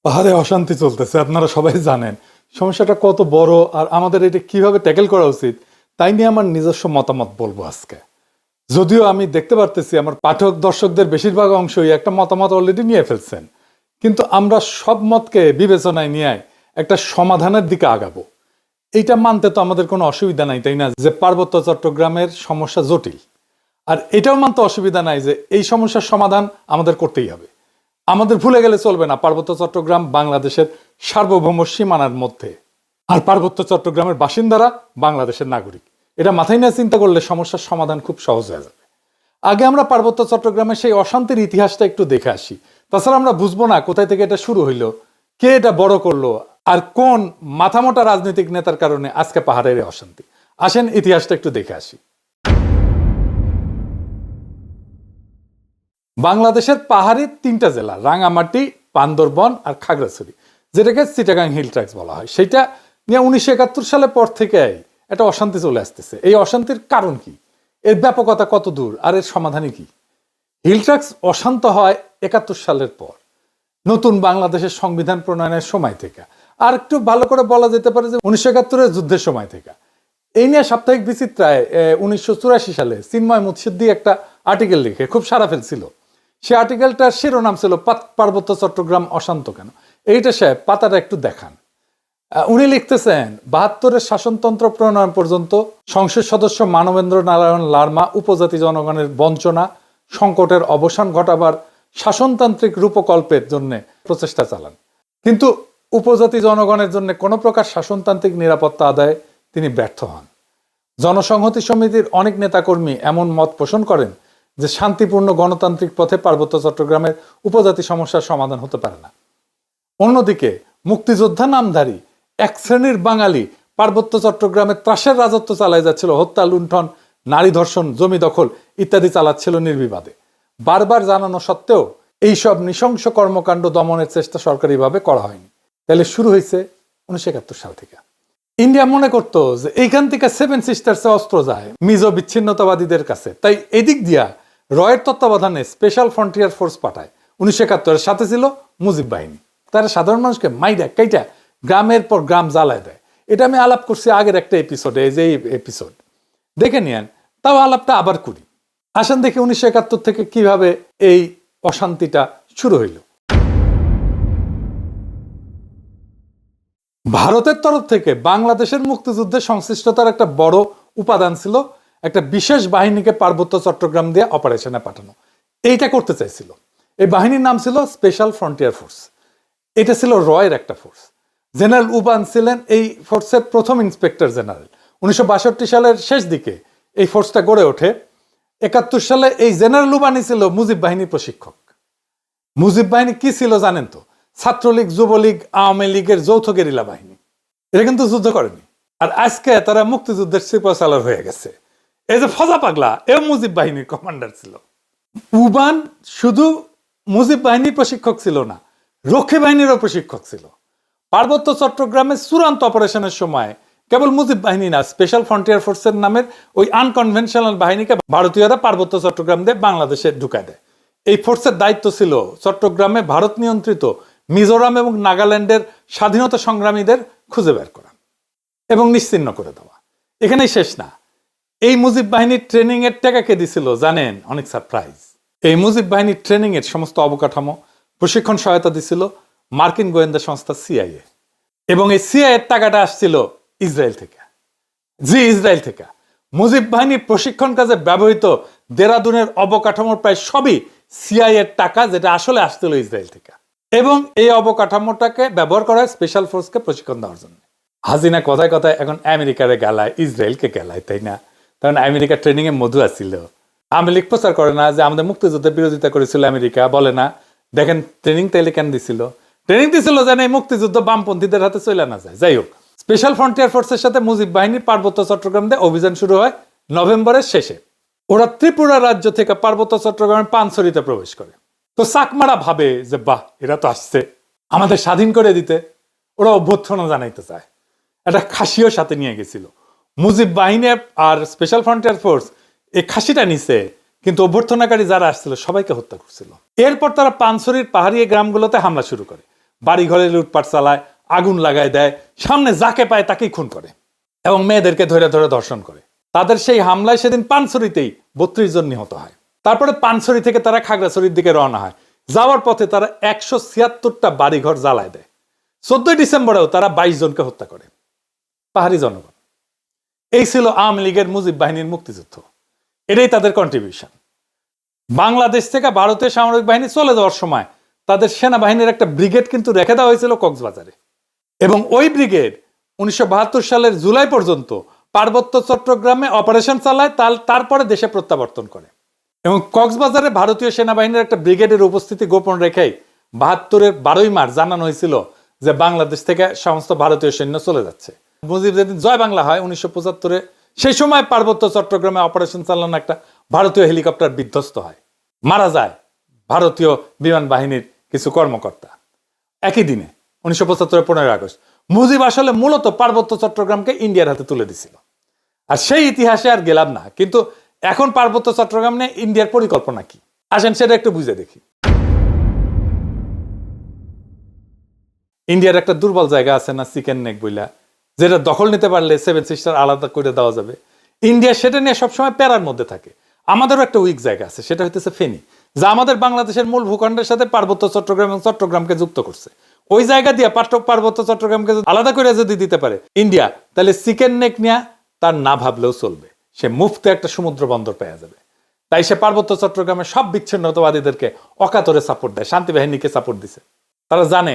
পাহাড়ে অশান্তি চলতেছে, আপনারা সবাই জানেন। সমস্যাটা কত বড় আর আমাদের এটা কিভাবে ট্যাকেল করা উচিত তাই নিয়ে আমার নিজস্ব মতামত বলবো আজকে। যদিও আমি দেখতে পারতেছি আমার পাঠক দর্শকদের বেশিরভাগ অংশই একটা মতামত অলরেডি নিয়ে ফেলছেন, কিন্তু আমরা সব মতকে বিবেচনায় নিয়ে একটা সমাধানের দিকে আগাবো। এইটা মানতে তো আমাদের কোনো অসুবিধা নাই, তাই না, যে পার্বত্য চট্টগ্রামের সমস্যা জটিল। আর এটাও মানতে অসুবিধা নাই যে এই সমস্যার সমাধান আমাদের করতেই হবে। আমাদের ভুলে গেলে চলবে না, পার্বত্য চট্টগ্রাম বাংলাদেশের সার্বভৌম সীমানার মধ্যে, আর পার্বত্য চট্টগ্রামের বাসিন্দারা বাংলাদেশের নাগরিক। এটা মাথায় নিয়ে চিন্তা করলে সমস্যার সমাধান খুব সহজ হয়ে যাবে। আগে আমরা পার্বত্য চট্টগ্রামের সেই অশান্তির ইতিহাসটা একটু দেখে আসি। তাছাড়া আমরা বুঝবো না কোথায় থেকে এটা শুরু হইলো, কে এটা বড় করলো, আর কোন মাথামোটা রাজনৈতিক নেতার কারণে আজকে পাহাড়ের এই অশান্তি। আসেন ইতিহাসটা একটু দেখে আসি। বাংলাদেশের পাহাড়ি তিনটা জেলা, রাঙামাটি, বান্দরবন আর খাগড়াছড়ি, যেটাকে চিটাগাং হিল ট্র্যাক্টস বলা হয়, সেটা নিয়ে 1971 সালের পর থেকে একটা অশান্তি চলে আসতেছে। এই অশান্তির কারণ কি, এর ব্যাপকতা কত দূর, আর এর সমাধানই কি? হিল ট্র্যাক্টস অশান্ত হয় 71 সালের পর, নতুন বাংলাদেশের সংবিধান প্রণয়নের সময় থেকে, আর একটু ভালো করে বলা যেতে পারে যে 1971-এর যুদ্ধের সময় থেকে। এই নিয়ে সাপ্তাহিক বিচিত্রায় 1984 সালে চিন্ময় মুৎসিদ্দি একটা আর্টিকেল লিখে খুব সাড়া ফেলছিল। সে আর্টিকেলটার শিরোনাম ছিল পার্বত্য চট্টগ্রাম অশান্ত কেন। এইটা সাহেব পাতাটা একটু দেখান। উনি লিখতেছেন, 72-এর শাসনতন্ত্র প্রণয়ন পর্যন্ত সংসদ সদস্য মানবেন্দ্র নারায়ণ লারমা উপজাতি জনগণের বঞ্চনা সংকটের অবসান ঘটাবার শাসনতান্ত্রিক রূপকল্পের জন্য প্রচেষ্টা চালান, কিন্তু উপজাতি জনগণের জন্য কোনো প্রকার শাসনতান্ত্রিক নিরাপত্তা আদায়ে তিনি ব্যর্থ হন। জনসংহতি সমিতির অনেক নেতাকর্মী এমন মত পোষণ করেন যে শান্তিপূর্ণ গণতান্ত্রিক পথে পার্বত্য চট্টগ্রামের উপজাতি সমস্যার সমাধান হতে পারে না। অন্যদিকে মুক্তিযোদ্ধা নামধারী এক শ্রেণীর বাঙালি পার্বত্য চট্টগ্রামে ত্রাসের রাজত্ব চালায় যাচ্ছিল, হত্যা, লুণ্ঠন, নারী ধর্ষণ, জমি দখল ইত্যাদি চালাচ্ছিল নির্বিবাদে। বারবার জানানো সত্ত্বেও এইসব নৃশংস কর্মকাণ্ড দমনের চেষ্টা সরকারিভাবে করা হয়নি। তাহলে শুরু হয়েছে 1971 সাল থেকে। ইন্ডিয়া মনে করতো যে এইখান থেকে সেভেন সিস্টার্সে অস্ত্র যায় মিজো বিচ্ছিন্নতাবাদীদের কাছে, তাই এদিক দিয়া রয়ের তত্ত্বাবধানে স্পেশাল ফ্রন্টিয়ার ফোর্স পাঠায়। 1971-এর সাথে ছিল মুজিব বাহিনী। তারা সাধারণ মানুষকে মাইরা কাইটা গ্রামের পর গ্রাম জ্বালায় দেয়। এটা আমি আলাপ করছি আগের একটা এপিসোডে, এই যে এপিসোড দেখে নিয়েন, তাও আলাপটা আবার করি। আসেন দেখি 1971 থেকে কিভাবে এই অশান্তিটা শুরু হইল। ভারতের তরফ থেকে বাংলাদেশের মুক্তিযুদ্ধে সংশ্লিষ্টতার একটা বড় উপাদান ছিল একটা বিশেষ বাহিনীকে পার্বত্য চট্টগ্রাম দিয়ে অপারেশনে পাঠানো। এইটা করতে চাইছিল। এই বাহিনীর নাম ছিল স্পেশাল ফ্রন্টিয়ার ফোর্স। এটা ছিল রয়ের একটা ফোর্স। জেনারেল উবান ছিলেন এই ফোর্সের প্রথম ইন্সপেক্টর জেনারেল। 1962 সালের শেষ দিকে এই ফোর্সটা গড়ে ওঠে। 71 সালে এই জেনারেল উবানই ছিল মুজিব বাহিনীর প্রশিক্ষক। মুজিব বাহিনী কি ছিল জানেন তো? ছাত্রলীগ, যুবলীগ, আওয়ামী লীগের যৌথ গেরিলা বাহিনী। এটা কিন্তু যুদ্ধ করেনি। আর আজকে তারা মুক্তিযুদ্ধের সিপাহসালার হয়ে গেছে। এই যে ফজা পাগলা, এও মুজিব বাহিনীর কমান্ডার ছিল। উবান শুধু মুজিব বাহিনীর প্রশিক্ষক ছিল না, রক্ষী বাহিনীরও প্রশিক্ষক ছিল। পার্বত্য চট্টগ্রামে চূড়ান্ত অপারেশনের সময় কেবল মুজিব বাহিনী না, স্পেশাল ফ্রন্টিয়ার ফোর্সের নামের ওই আনকনভেনশনাল বাহিনীকে ভারতীয়রা পার্বত্য চট্টগ্রাম দিয়ে বাংলাদেশে ঢুকায় দেয়। এই ফোর্সের দায়িত্ব ছিল চট্টগ্রামে ভারত নিয়ন্ত্রিত মিজোরাম এবং নাগাল্যান্ডের স্বাধীনতা সংগ্রামীদের খুঁজে বের করা এবং নিশ্চিহ্ন করে দেওয়া। এখানেই শেষ না। এই মুজিব বাহিনীর ট্রেনিং এর টাকা কে দিছিল জানেন? অনেক সারপ্রাইজ। এই মুজিব বাহিনীর ট্রেনিং এর সমস্ত অবকাঠামো, প্রশিক্ষণ সহায়তা দিছিল মার্কিন গোয়েন্দা সংস্থা সিআইএ। এবং এই সিআইএ এর টাকাটা আসছিল ইসরায়েল থেকে। ইসরায়েল থেকে মুজিব বাহিনীর প্রশিক্ষণ কাজে ব্যবহৃত দেরাদুনের অবকাঠামোর প্রায় সবই সিআইএ এর টাকা, যেটা আসলে আসছিল ইসরায়েল থেকে। এবং এই অবকাঠামোটাকে ব্যবহার করা হয় স্পেশাল ফোর্সকে প্রশিক্ষণ দেওয়ার জন্য। হাসিনা কথায় কথায় এখন আমেরিকারে গেলায়, ইসরায়েলকে গেলায়, তাই না? তখন আমেরিকা ট্রেনিং এ মধু আসছিল। আওয়ামী লীগ প্রচার করে না যে আমাদের মুক্তিযুদ্ধের বিরোধিতা করেছিল আমেরিকা, বলে না দেখেন ট্রেনিং তাইলে কেন দিছিল? ট্রেনিং দিছিল যেন এই মুক্তিযুদ্ধ বামপন্থীদের হাতে চলে না যায়। যাই হোক, স্পেশাল ফ্রন্টিয়ার ফোর্সের সাথে মুজিব বাহিনীর পার্বত্য চট্টগ্রাম দিয়ে অভিযান শুরু হয় নভেম্বরের শেষে। ওরা ত্রিপুরা রাজ্য থেকে পার্বত্য চট্টগ্রামের পানছড়িতে প্রবেশ করে। তো চাকমারা ভাবে যে বাহ, এরা তো আসছে আমাদের স্বাধীন করে দিতে। ওরা অভ্যর্থনা জানাইতে চায়। একটা খাসিও সাথে নিয়ে গেছিল। মুজিব বাহিনী আর স্পেশাল ফ্রন্টিয়ার ফোর্স এই খাসিটা নিছে, কিন্তু অভ্যর্থনাকারী যারা আসছিল সবাইকে হত্যা করছিল। এরপর তারা পানছড়ির পাহাড়ি গ্রামগুলোতে হামলা শুরু করে। বাড়িঘরে লুটপাট চালায়, আগুন লাগায় দেয়, সামনে যাকে পায় তাকেই খুন করে এবং মেয়েদেরকে ধরে ধরে ধর্ষণ করে। তাদের সেই হামলায় সেদিন পানছড়িতেই 32 জন নিহত হয়। তারপরে পানছড়ি থেকে তারা খাগড়াছড়ির দিকে রওনা হয়। যাওয়ার পথে তারা 176টা বাড়িঘর জ্বালায় দেয়। 14 ডিসেম্বরেও তারা 22 জনকে হত্যা করে, পাহাড়ি জনগণ। এই ছিল আওয়ামী লীগের মুজিব বাহিনীর মুক্তিযুদ্ধ। এটাই তাদের কন্ট্রিবিউশন। বাংলাদেশ থেকে ভারতীয় সামরিক বাহিনী চলে যাওয়ার সময় তাদের সেনাবাহিনীর একটা ব্রিগেড কিন্তু রেখে দেওয়া হয়েছিল কক্সবাজারে, এবং ওই ব্রিগেড 1972 সালের জুলাই পর্যন্ত পার্বত্য চট্টগ্রামে অপারেশন চালায়, তারপরে দেশে প্রত্যাবর্তন করে। এবং কক্সবাজারে ভারতীয় সেনাবাহিনীর একটা ব্রিগেডের উপস্থিতি গোপন রেখেই 72-এর 12ই মার্চ জানানো হয়েছিল যে বাংলাদেশ থেকে সমস্ত ভারতীয় সৈন্য চলে যাচ্ছে। মুজিব যেদিন জয় বাংলা হয় 1975-এ, সেই সময় পার্বত্য চট্টগ্রামে অপারেশন চালানো একটা ভারতীয় হেলিকপ্টার বিধ্বস্ত হয়, মারা যায় ভারতীয় বিমান বাহিনীর কিছু কর্মকর্তা। একই দিনে 1975-এর 15 আগস্ট মুজিব আসলে মূলত পার্বত্য চট্টগ্রামকে ইন্ডিয়ার হাতে তুলে দিছিল। আর সেই ইতিহাসে আর গেলাম না, কিন্তু এখন পার্বত্য চট্টগ্রাম নিয়ে ইন্ডিয়ার পরিকল্পনা কি, আসেন সেটা একটু বুঝে দেখি। ইন্ডিয়ার একটা দুর্বল জায়গা আছে না, চিকেন নেক বইলা, যেটা দখল নিতে পারলে 7 সিস্টার আলাদা করে দেওয়া যাবে। ইন্ডিয়া সেটা নিয়ে সবসময় প্যারার মধ্যে থাকে। আমাদেরও একটা উইক জায়গা আছে, সেটা হইতেছে ফেনী, যা আমাদের বাংলাদেশের মূল ভূখণ্ডের সাথে পার্বত্য চট্টগ্রাম এবং চট্টগ্রামকে যুক্ত করছে। ওই জায়গা দিয়ে পার্বত্য চট্টগ্রামকে আলাদা করে যদি দিতে পারে ইন্ডিয়া, তাহলে চিকেন নেক নিয়ে তার না ভাবলেও চলবে, সে মুফতে একটা সমুদ্র বন্দর পেয়ে যাবে। তাই সে পার্বত্য চট্টগ্রামের সব বিচ্ছিন্নতাবাদীদেরকে অকাতরে সাপোর্ট দেয়, শান্তি বাহিনীকে সাপোর্ট দিছে। তারা জানে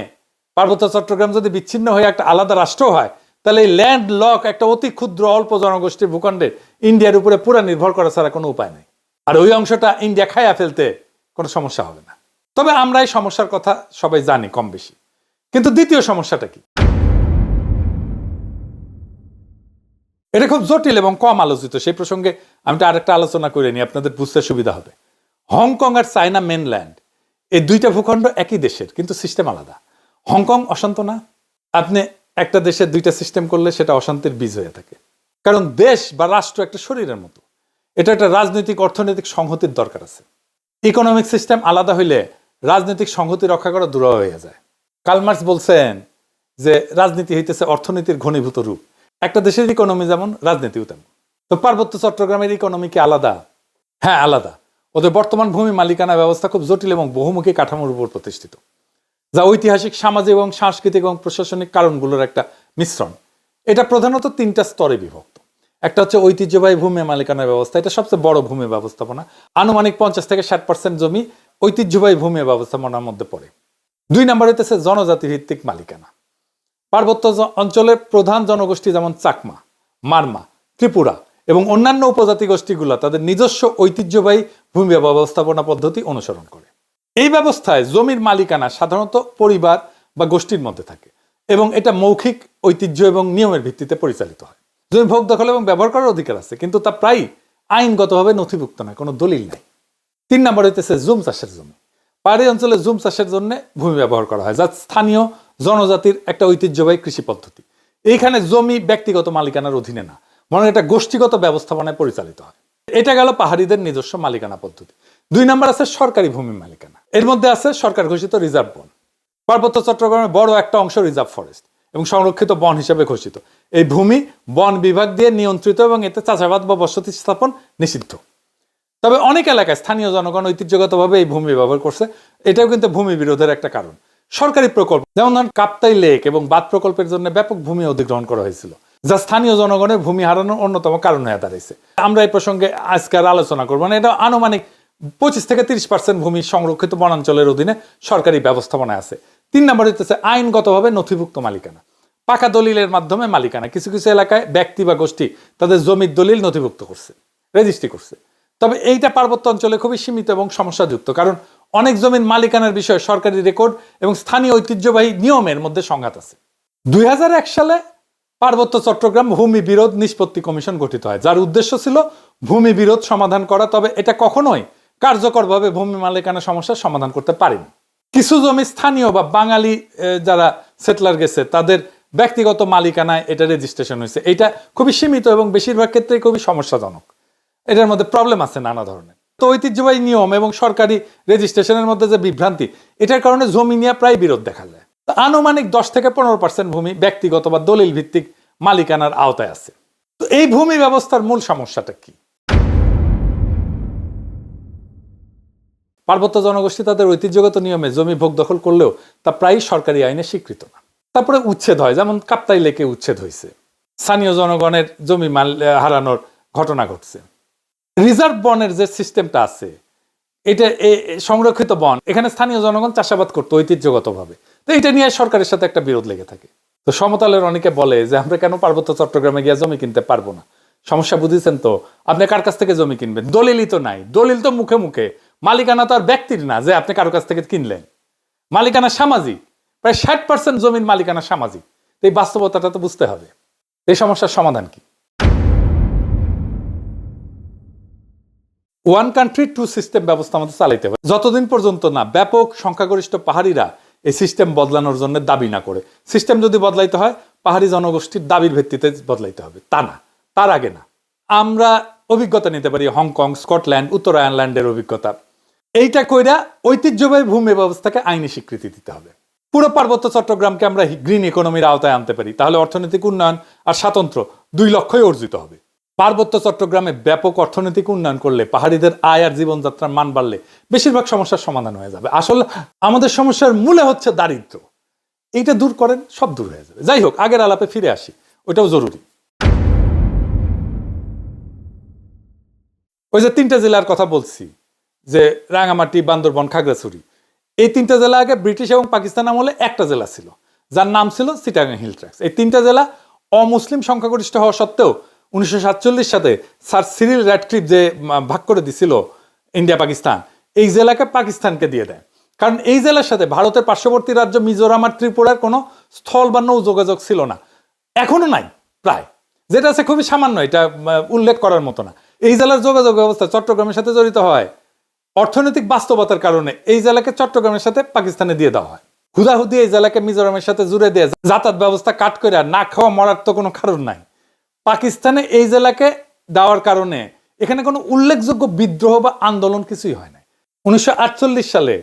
পার্বত্য চট্টগ্রাম যদি বিচ্ছিন্ন হয়ে একটা আলাদা রাষ্ট্র হয়, তাহলে এই ল্যান্ড লক একটা অতি ক্ষুদ্র অল্প জনগোষ্ঠীর ভূখণ্ডে ইন্ডিয়ার উপরে পুরো নির্ভর করা ছাড়া কোনো উপায় নেই। আর ওই অংশটা ইন্ডিয়া খাইয়া ফেলতে কোনো সমস্যা হবে না। তবে আমরা এই সমস্যার কথা সবাই জানি কম বেশি। কিন্তু দ্বিতীয় সমস্যাটা কি, এটা খুব জটিল এবং কম আলোচিত। সেই প্রসঙ্গে আমি আরেকটা আলোচনা করে নিই, আপনাদের বুঝতে সুবিধা হবে। হংকং আর চায়না মেনল্যান্ড, এই দুইটা ভূখণ্ড একই দেশের, কিন্তু সিস্টেম আলাদা। হংকং অশান্ত না? আপনি একটা দেশের দুইটা সিস্টেম করলে সেটা অশান্তির বীজ হয়ে থাকে। কারণ দেশ বা রাষ্ট্র একটা শরীরের মতো, এটা একটা রাজনৈতিক অর্থনৈতিক সংহতির দরকার আছে। ইকোনমিক সিস্টেম আলাদা হইলে রাজনৈতিক সংহতি রক্ষা করা দুরূহ হয়ে যায়। কার্ল মার্কস বলছেন যে রাজনীতি হইতেছে অর্থনীতির ঘনীভূত রূপ। একটা দেশের ইকোনমি যেমন, রাজনীতিও তেমন। তো পার্বত্য চট্টগ্রামের ইকোনমি কি আলাদা? হ্যাঁ, আলাদা। ওদের বর্তমান ভূমি মালিকানা ব্যবস্থা খুব জটিল এবং বহুমুখী কাঠামোর উপর প্রতিষ্ঠিত, যা ঐতিহাসিক, সামাজিক এবং সাংস্কৃতিক এবং প্রশাসনিক কারণগুলোর একটা মিশ্রণ। এটা প্রধানত 3টা স্তরে বিভক্ত। একটা হচ্ছে ঐতিহ্যবাহী ভূমি মালিকানা ব্যবস্থা, এটা সবচেয়ে বড় ভূমি ব্যবস্থাপনা। আনুমানিক 50 থেকে 60% জমি ঐতিহ্যবাহী ভূমি ব্যবস্থাপনার মধ্যে পড়ে। 2 নম্বর হইতেছে জনজাতি ভিত্তিক মালিকানা। পার্বত্য অঞ্চলের প্রধান জনগোষ্ঠী যেমন চাকমা, মারমা, ত্রিপুরা এবং অন্যান্য উপজাতি গোষ্ঠীগুলো তাদের নিজস্ব ঐতিহ্যবাহী ভূমি ব্যবস্থাপনা পদ্ধতি অনুসরণ করে। এই ব্যবস্থায় জমির মালিকানা সাধারণত পরিবার বা গোষ্ঠীর মধ্যে থাকে এবং এটা মৌখিক ঐতিহ্য এবং নিয়মের ভিত্তিতে পরিচালিত হয়। জমি ভোগ দখল এবং ব্যবহার করার অধিকার আছে, কিন্তু তা প্রায় আইনগতভাবে নথিভুক্ত নয়, কোনো দলিল নাই। 3 নম্বর হইতেছে জুম চাষের জমি। পাহাড়ি অঞ্চলে জুম চাষের জন্য ভূমি ব্যবহার করা হয়, যা স্থানীয় জনজাতির একটা ঐতিহ্যবাহী কৃষি পদ্ধতি। এইখানে জমি ব্যক্তিগত মালিকানার অধীনে না, বরং এটা গোষ্ঠীগত ব্যবস্থাপনায় পরিচালিত হয়। এটা গেল পাহাড়িদের নিজস্ব মালিকানা পদ্ধতি। 2 নম্বর আছে সরকারি ভূমি মালিকানা। এর মধ্যে আছে সরকার ঘোষিত রিজার্ভ বন। পার্বত্য চট্টগ্রামের বড় একটা অংশ রিজার্ভ ফরেস্ট এবং সংরক্ষিত বন হিসেবে ঘোষিত। এই ভূমি বন বিভাগ দিয়ে নিয়ন্ত্রিত এবং এতে চাষাবাদ বা বসতি স্থাপন নিষিদ্ধ। তবে অনেক এলাকায় স্থানীয় জনগণ ঐতিহ্যগতভাবে এই ভূমি ব্যবহার করছে, এটাও কিন্তু ভূমি বিরোধের একটা কারণ। সরকারি প্রকল্প যেমন ধরুন কাপ্তাই লেক এবং বাঁধ প্রকল্পের জন্য ব্যাপক ভূমি অধিগ্রহণ করা হয়েছিল, যা স্থানীয় জনগণের ভূমি হারানোর অন্যতম কারণ হয়ে দাঁড়িয়েছে। আমরা এই প্রসঙ্গে আজকে আর আলোচনা করবো না। এটা আনুমানিক 25 থেকে 30% ভূমি সংরক্ষিত বনাঞ্চলের অধীনে সরকারি ব্যবস্থাপনায় আছে। 3 নম্বর হচ্ছে আইনগতভাবে নথিভুক্ত মালিকানা। পাকা দলিলের মাধ্যমে মালিকানা। কিছু কিছু এলাকায় ব্যক্তি বা গোষ্ঠী তাদের জমির দলিল নথিভুক্ত করছে, রেজিস্ট্রি করছে। তবে এইটা পার্বত্য অঞ্চলে খুবই সীমিত এবং সমস্যাযুক্ত, কারণ অনেক জমির মালিকানার বিষয়ে সরকারি রেকর্ড এবং স্থানীয় ঐতিহ্যবাহী নিয়মের মধ্যে সংঘাত আছে। 2001 সালে পার্বত্য চট্টগ্রাম ভূমি বিরোধ নিষ্পত্তি কমিশন গঠিত হয়, যার উদ্দেশ্য ছিল ভূমি বিরোধ সমাধান করা। তবে এটা কখনোই কার্যকরভাবে ভূমি মালিকানা সমস্যার সমাধান করতে পারেনি। কিছু জমি স্থানীয় বা বাঙালি যারা সেটলার গেছে তাদের ব্যক্তিগত মালিকানায় এটা রেজিস্ট্রেশন হয়েছে। এটা খুবই সীমিত এবং বেশিরভাগ ক্ষেত্রে খুবই সমস্যাজনক। এটার মধ্যে প্রবলেম আছে নানা ধরনের। তো ঐতিহ্যবাহী নিয়ম এবং সরকারি রেজিস্ট্রেশনের মধ্যে যে বিভ্রান্তি, এটার কারণে জমি নিয়ে প্রায় বিরোধ দেখা যায়। আনুমানিক 10 থেকে 15% ভূমি ব্যক্তিগত বা দলিল ভিত্তিক মালিকানার আওতায় আছে। তো এই ভূমি ব্যবস্থার মূল সমস্যাটা কি? পার্বত্য জনগোষ্ঠী তাদের ঐতিহ্যগত নিয়মে জমি ভোগ দখল করলেও তা প্রায়ই সরকারি আইনে স্বীকৃত না। তারপরে উচ্ছেদ হয়, যেমন কাপ্তাই লেকে উচ্ছেদ হয়েছে, স্থানীয় জনগণের জমি হারানোর ঘটনা ঘটছে। রিজার্ভ বনের যে সিস্টেমটা আছে, এটা সংরক্ষিত বন, এখানে স্থানীয় জনগণ চাষাবাদ করতো ঐতিহ্যগতভাবে। তো এটা নিয়ে সরকারের সাথে একটা বিরোধ লেগে থাকে। তো সমতলের অনেকে বলে যে আমরা কেন পার্বত্য চট্টগ্রামে গিয়ে জমি কিনতে পারবো না? সমস্যা বুঝেছেন তো? আপনি কার কাছ থেকে জমি কিনবেন? দলিলই তো নাই। দলিল তো মুখে মুখে, মালিকানা তো আর ব্যক্তির না যে আপনি কারো কাছ থেকে কিনলেন। মালিকানা সামাজিক, প্রায় 60% জমির মালিকানা সামাজিক। এই বাস্তবতাটা তো বুঝতে হবে। এই সমস্যার সমাধান কি? ওয়ান কান্ট্রি টু সিস্টেম ব্যবস্থা আমাদের চালাইতে হবে, যতদিন পর্যন্ত না ব্যাপক সংখ্যাগরিষ্ঠ পাহাড়িরা এই সিস্টেম বদলানোর জন্য দাবি না করে। সিস্টেম যদি বদলাইতে হয় পাহাড়ি জনগোষ্ঠীর দাবির ভিত্তিতে বদলাইতে হবে, তা না, তার আগে না। আমরা অভিজ্ঞতা নিতে পারি হংকং, স্কটল্যান্ড, উত্তর আয়ারল্যান্ডের অভিজ্ঞতা। এইটা কইরা ঐতিহ্যবাহী ভূমি ব্যবস্থাকে আইনি স্বীকৃতি দিতে হবে। পুরো পার্বত্য চট্টগ্রামকে আমরা গ্রিন ইকোনমির আওতায় আনতে পারি, তাহলে অর্থনৈতিক উন্নয়ন আর স্বাতন্ত্র্য 2 লক্ষই অর্জিত হবে। পার্বত্য চট্টগ্রামে ব্যাপক অর্থনৈতিক উন্নয়ন করলে, পাহাড়িদের আয় আর জীবনযাত্রার মান বাড়লে বেশিরভাগ সমস্যার সমাধান হয়ে যাবে। আসলে আমাদের সমস্যার মূলে হচ্ছে দারিদ্র্য। এইটা দূর করেন, সব দূর হয়ে যাবে। যাই হোক, আগের আলাপে ফিরে আসি, ওইটাও জরুরি। ওই যে 3টে জেলার কথা বলছি, যে রাঙামাটি, বান্দরবন, খাগড়াছড়ি, এই 3টে জেলা আগে ব্রিটিশ এবং পাকিস্তান আমলে একটা জেলা ছিল, যার নাম ছিল চিটাগাং হিল ট্র্যাক্টস। এই 3টে জেলা অমুসলিম সংখ্যাগরিষ্ঠ হওয়া সত্ত্বেও 1947 সালে স্যার সিরিল র্যাডক্লিফ যে ভাগ করে দিছিল ইন্ডিয়া পাকিস্তান, এই জেলাকে পাকিস্তানকে দিয়ে দেয়। কারণ এই জেলার সাথে ভারতের পার্শ্ববর্তী রাজ্য মিজোরাম আর ত্রিপুরার কোনো স্থল বা নৌ যোগাযোগ ছিল না, এখনো নাই প্রায়, যেটা আছে খুবই সামান্য, এটা উল্লেখ করার মতো না। এই জেলার যোগাযোগ ব্যবস্থা চট্টগ্রামের সাথে জড়িত হয় অর্থনৈতিক বাস্তবতার কারণে। এই জেলাকে চট্টগ্রামের সাথে পাকিস্তানে দিয়ে দেওয়া হয়। হুদাহুদি এই জেলাকে মিজোরামের সাথে জুড়ে দিয়ে যাতায়াত ব্যবস্থা কাট করে না খাওয়া মরার তো কোনো কারণ নাই। পাকিস্তানে এই জেলাকে দেওয়ার কারণে এখানে কোনো উল্লেখযোগ্য বিদ্রোহ বা আন্দোলন কিছুই হয় না। 1948 সালে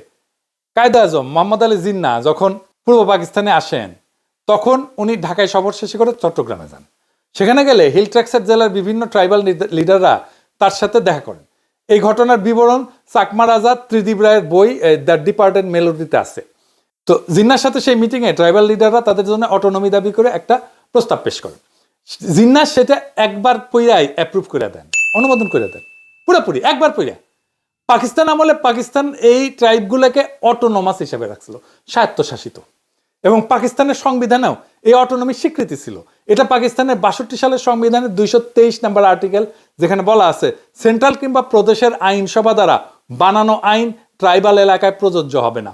কায়েদে আজম মোহাম্মদ আলী জিন্নাহ যখন পূর্ব পাকিস্তানে আসেন, তখন উনি ঢাকায় সফর শেষ করে চট্টগ্রামে যান। সেখানে গেলে হিল ট্র্যাক্টস জেলার বিভিন্ন ট্রাইবাল লিডাররা তার সাথে দেখা করেন। এই ঘটনার বিবরণ চাকমা রাজা ত্রিদীপ রায়ের বই দ্য ডিপার্টেড মেলোডিতে আছে। তো জিন্নাহর সাথে সেই মিটিংয়ে ট্রাইবাল লিডাররা তাদের জন্য অটোনমি দাবি করে একটা প্রস্তাব পেশ করেন। জিন্নাহ সেটা একবার পইরাই অ্যাপ্রুভ করে দেন, অনুমোদন করে দেন, পুরোপুরি একবার পইরা। পাকিস্তান আমলে পাকিস্তান এই ট্রাইবগুলোকে অটোনমাস হিসেবে রাখছিল, স্বায়ত্তশাসিত, এবং পাকিস্তানের সংবিধানেও এই অটোনমি স্বীকৃতি ছিল। এটা পাকিস্তানের 62 সালের সংবিধানের 223 নম্বর আর্টিকেল, যেখানে বলা আছে সেন্ট্রাল কিংবা প্রদেশের আইনসভা দ্বারা বানানো আইন ট্রাইবাল এলাকায় প্রযোজ্য হবে না।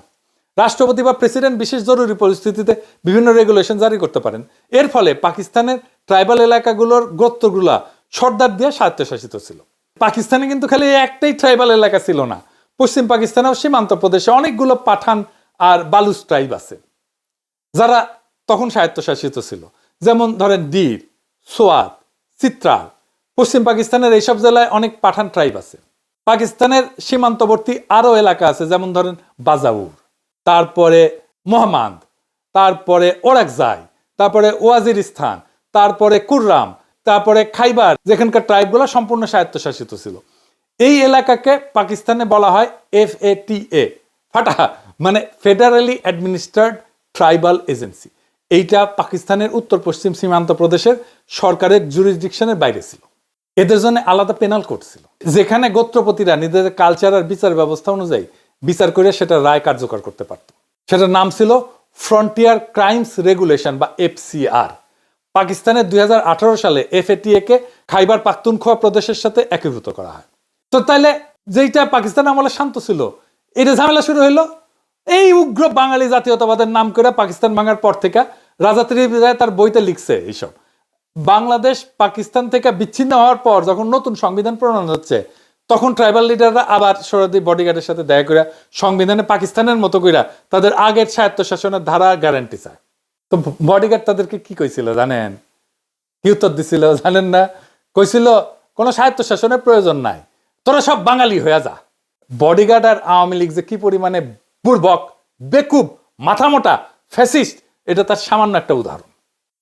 রাষ্ট্রপতি বা প্রেসিডেন্ট বিশেষ জরুরি পরিস্থিতিতে বিভিন্ন রেগুলেশন জারি করতে পারেন। এর ফলে পাকিস্তানের ট্রাইবাল এলাকাগুলোর গোত্রগুলা সর্দার দিয়ে স্বায়ত্তশাসিত ছিল। পাকিস্তানে কিন্তু খালি একটাই ট্রাইবাল এলাকা ছিল না, পশ্চিম পাকিস্তানেও সীমান্ত প্রদেশে অনেকগুলো পাঠান আর বালুচ ট্রাইব আছে, যারা তখন স্বায়ত্তশাসিত ছিল। যেমন ধরেন ডির, সোয়াত, চিত্রাল। পশ্চিম পাকিস্তানের এইসব জেলায় অনেক পাঠান ট্রাইব আছে। পাকিস্তানের সীমান্তবর্তী আরো এলাকা আছে, যেমন ধরেন বাজাউর, তারপরে মোহাম্মদ, তারপরে ওরাকজাই, তারপরে ওয়াজিরিস্তান, তারপরে কুররাম, তারপরে খাইবার, যেখানকার ট্রাইবগুলো সম্পূর্ণ স্বায়ত্তশাসিত ছিল। এই এলাকাকে পাকিস্তানে বলা হয় FATA, ফাটা মানে ফেডারেলি অ্যাডমিনিস্ট্রেড ট্রাইবাল এজেন্সি। এইটা পাকিস্তানের উত্তর পশ্চিম সীমান্ত প্রদেশের সরকারের জুরিসডিকশনের বাইরে ছিল। এদের জন্য আলাদা পেনাল কোড ছিল, যেখানে গোত্রপতিরা নিজেদের কালচার আর বিচার ব্যবস্থা অনুযায়ী বিচার করে সেটা রায় কার্যকর করতে পারত। সেটার নাম ছিল ফ্রন্টিয়ার ক্রাইমস রেগুলেশন বা FCR। পাকিস্তানের 2018 সালে FATA কে খাইবার পাখতুনখোয়া প্রদেশের সাথে একীভূত করা হয়। তো তাইলে যেইটা পাকিস্তান আমলে শান্ত ছিল, এটা ঝামেলা শুরু হইলো এই উগ্র বাঙালি জাতীয়তাবাদের নাম করে। পাকিস্তান ভাঙার পর থেকে রাজা ত্রিদীপ রায় তার বইতে লিখছে এইসব। বাংলাদেশ পাকিস্তান থেকে বিচ্ছিন্ন হওয়ার পর যখন নতুন সংবিধান প্রণয়ন হচ্ছে, তখন ট্রাইবাল লিডাররা আবার সরহদি বডিগার্ডের সাথে দেখা করে সংবিধানে পাকিস্তানের মতো করে তাদের আগের স্বায়ত্তশাসনের ধারা গ্যারান্টি চায়। তো বডিগার্ড তাদেরকে কি কইছিল জানেন? কি উত্তর দিছিল জানেন না? কইছিল কোনো স্বায়ত্তশাসনের প্রয়োজন নাই, তোরা সব বাঙালি হয়ে যা। বডিগার্ড আর আওয়ামী লীগ যে কি পরিমাণে বুর্বক, বেকুব, মাথা মোটা ফ্যাসিস্ট, এটা তার সামান্য একটা উদাহরণ।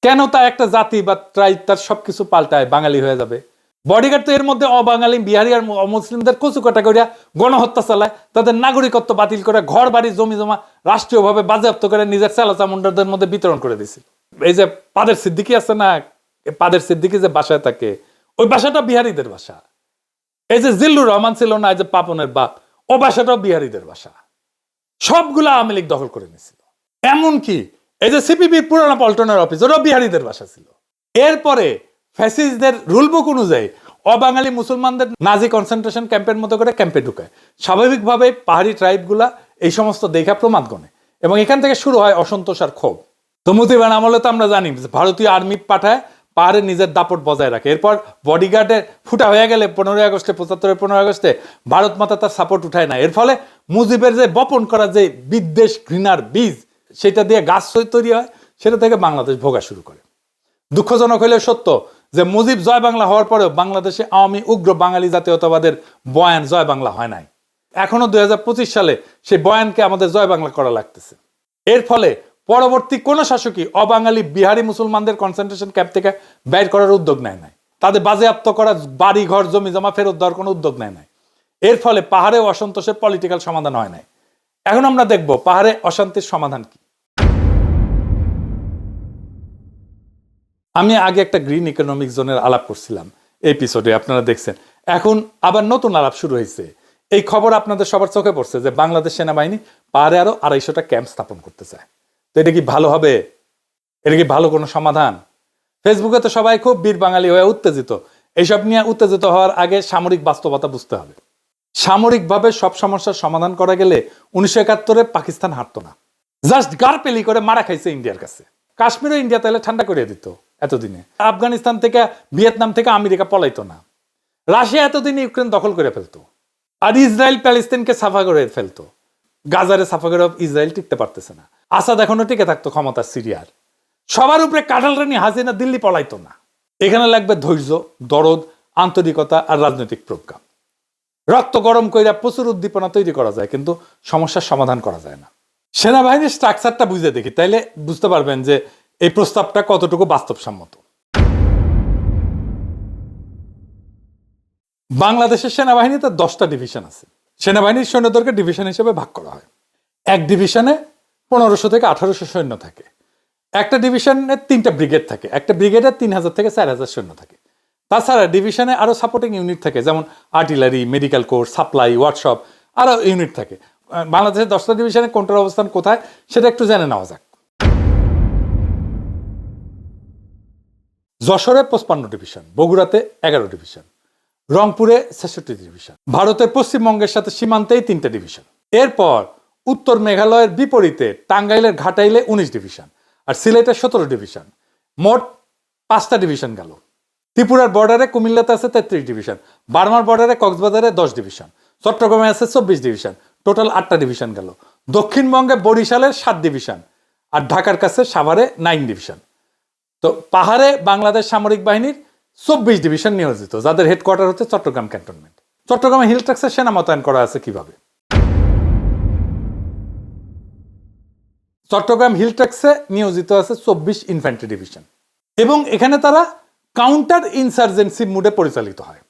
কেন তা একটা জাতি বা ট্রাইব তার সবকিছু পাল্টায় বাঙালি হয়ে যাবে? বডিগার্ড তো এর মধ্যে অবাঙালি, বিহারি আর অমুসলিমদের কচুকাটা করিয়া গণহত্যা চালায়, তাদের নাগরিকত্ব বাতিল করে, ঘর বাড়ি জমি জমা রাষ্ট্রীয়ভাবে বাজেয়াপ্ত করে নিজের চালাচামুন্ডারদের মধ্যে বিতরণ করে দিছিল। এই যে পাদের সিদ্দিকি আছে না, পাদের সিদ্দিকি যে বাসায় থাকে, ওই বাসাটা বিহারিদের বাসা। এই যে জিল্লুর রহমান ছিল না, এই যে পাপনের বাপ, ও বাসাটাও বিহারিদের বাসা। সবগুলা আওয়ামী লীগ দখল করে নিয়েছিল। এমনকি এই যে সিপিবির পুরানো পল্টনের অফিস, ওরাও বিহারিদের বাসা ছিল। এরপরে ফ্যাসিস্টদের রুল বুক অনুযায়ী অবাঙালি মুসলমানদের নাজি কনসেন্ট্রেশন ক্যাম্পের মতো করে ক্যাম্পে ঢুকায়। স্বাভাবিকভাবে পাহাড়ি ট্রাইবগুলা এই সমস্ত দেখা প্রমাদ গণে এবং এখান থেকে শুরু হয় অসন্তোষ আর ক্ষোভ। তো মুজিবের আমলে তো আমরা জানি ভারতীয় আর্মি পাঠায়, পাহাড়ে নিজের দাপট বজায় রাখে। এরপর বডিগার্ডের ফুটা হয়ে গেলে 15ই আগস্টে, 75-এর 15 আগস্টে ভারত মাতা তার সাপোর্ট উঠায় না। এর ফলে মুজিবের যে বপন করা যে বিদ্বেষ ঘৃণার বীজ, সেটা দিয়ে গাছ তৈরি হয়, সেটা থেকে বাংলাদেশ ভোগা শুরু করে। দুঃখজনক হইলে সত্য যে মুজিব জয় বাংলা হওয়ার পরেও বাংলাদেশে আওয়ামী উগ্র বাঙালি জাতীয়তাবাদের বয়ান জয় বাংলা হয় নাই। এখনো 2025 সালে সেই বয়ানকে আমাদের জয় বাংলা করা লাগতেছে। এর ফলে পরবর্তী কোন শাসকই অবাঙালি বিহারি মুসলমানদের কনসেন্ট্রেশন ক্যাম্প থেকে বের করার উদ্যোগ নেয় নাই, তাদের বাজেয়াপ্ত করা বাড়ি ঘর জমি জমা ফেরত দেওয়ার কোনো উদ্যোগ নেয় নাই। এর ফলে পাহাড়ে অসন্তোষের পলিটিক্যাল সমাধান হয় নাই। এখন আমরা দেখব পাহাড়ে অশান্তির সমাধান কি। আমি আগে একটা গ্রিন ইকোনমিক জোনের আলাপ করছিলাম এপিসোডে, আপনারা দেখছেন। এখন আবার নতুন আলাপ শুরু হয়েছে। এই খবর আপনাদের সবার চোখে পড়ছে যে বাংলাদেশ সেনাবাহিনী পাহাড়ে আরো 250টা ক্যাম্প স্থাপন করতে চায়। তো এটা কি ভালো হবে? এটা কি ভালো কোনো সমাধান? ফেসবুকে তো সবাই খুব বীর বাঙালি হয়ে উত্তেজিত। এইসব নিয়ে উত্তেজিত হওয়ার আগে সামরিক বাস্তবতা বুঝতে হবে। সামরিকভাবে সব সমস্যার সমাধান করা গেলে 1971-এ পাকিস্তান হারতো না। জাস্ট গারপেলি করে মারা খাইছে ইন্ডিয়ার কাছে। কাশ্মীরও ইন্ডিয়া তাহলে ঠান্ডা করে দিত এতদিনে। আফগানিস্তান থেকে, ভিয়েতনাম থেকে আমেরিকা পলাইতো না। রাশিয়া এতদিনে ইউক্রেন দখল করে ফেলতো। আর ইসরায়েল প্যালেস্তিনকে সাফা করে ফেলতো। গাজারে সাফা করে ইসরায়েল টিকতে পারতেছে না। আসাদ এখনো টিকে থাকতো ক্ষমতা সিরিয়ার। সবার উপরে কাঁঠাল রানী হাসিনা দিল্লি পলাইতো না। এখানে লাগবে ধৈর্য, দরদ, আন্তরিকতা আর রাজনৈতিক প্রজ্ঞা। রক্ত গরম কইরা প্রচুর উদ্দীপনা তৈরি করা যায়, কিন্তু সমস্যার সমাধান করা যায় না। সেনাবাহিনীর স্ট্রাকচারটা বুঝে দেখি, তাইলে বুঝতে পারবেন যে এই প্রস্তাবটা কতটুকু বাস্তবসম্মত। বাংলাদেশের সেনাবাহিনীতে 10টা ডিভিশন আছে। সেনাবাহিনীর সৈন্যদেরকে ডিভিশন হিসেবে ভাগ করা হয়। এক ডিভিশনে 1500 থেকে 1800 সৈন্য থাকে। একটা ডিভিশনে 3টা ব্রিগেড থাকে। একটা ব্রিগেডে 3000 থেকে 4000 সৈন্য থাকে। তাছাড়া ডিভিশনে আরো সাপোর্টিং ইউনিট থাকে, যেমন artillery, medical core, supply, workshop, আরো ইউনিট থাকে। বাংলাদেশের 10টা ডিভিশনে কোনটার অবস্থান কোথায় সেটা একটু জেনে নেওয়া যাক। যশোরে 55 ডিভিশন, বগুড়াতে 11 ডিভিশন, রংপুরে 66 ডিভিশন, ভারতের পশ্চিমবঙ্গের সাথে সীমান্তেই 3টে ডিভিশন। এরপর উত্তর মেঘালয়ের বিপরীতে টাঙ্গাইলের ঘাটাইলে 19 ডিভিশন আর সিলেটের 17 ডিভিশন। মোট 5টা ডিভিশন গেল। ত্রিপুরার বর্ডারে কুমিল্লাতে আছে 33 ডিভিশন, বার্মার বর্ডারে কক্সবাজারে 10 ডিভিশন, চট্টগ্রামে আছে 24 ডিভিশন। টোটাল 8টা ডিভিশন গেল। দক্ষিণবঙ্গে বরিশালের 7 ডিভিশন আর ঢাকার কাছে সাভারে 9 ডিভিশন। তো পাহাড়ে বাংলাদেশ সামরিক বাহিনীর 24 ডিভিশন নিয়োজিত, যাদের হেডকোয়ার্টার হচ্ছে চট্টগ্রাম ক্যান্টনমেন্ট। চট্টগ্রামে হিল ট্যাক্সের সেনা মোতায়েন করা আছে কিভাবে? চট্টগ্রাম হিল ট্যাক্সে নিয়োজিত আছে 24 ইনফ্যান্ট্রি ডিভিশন এবং এখানে তারা কাউন্টার ইনসার্জেন্সি মুডে পরিচালিত হয়।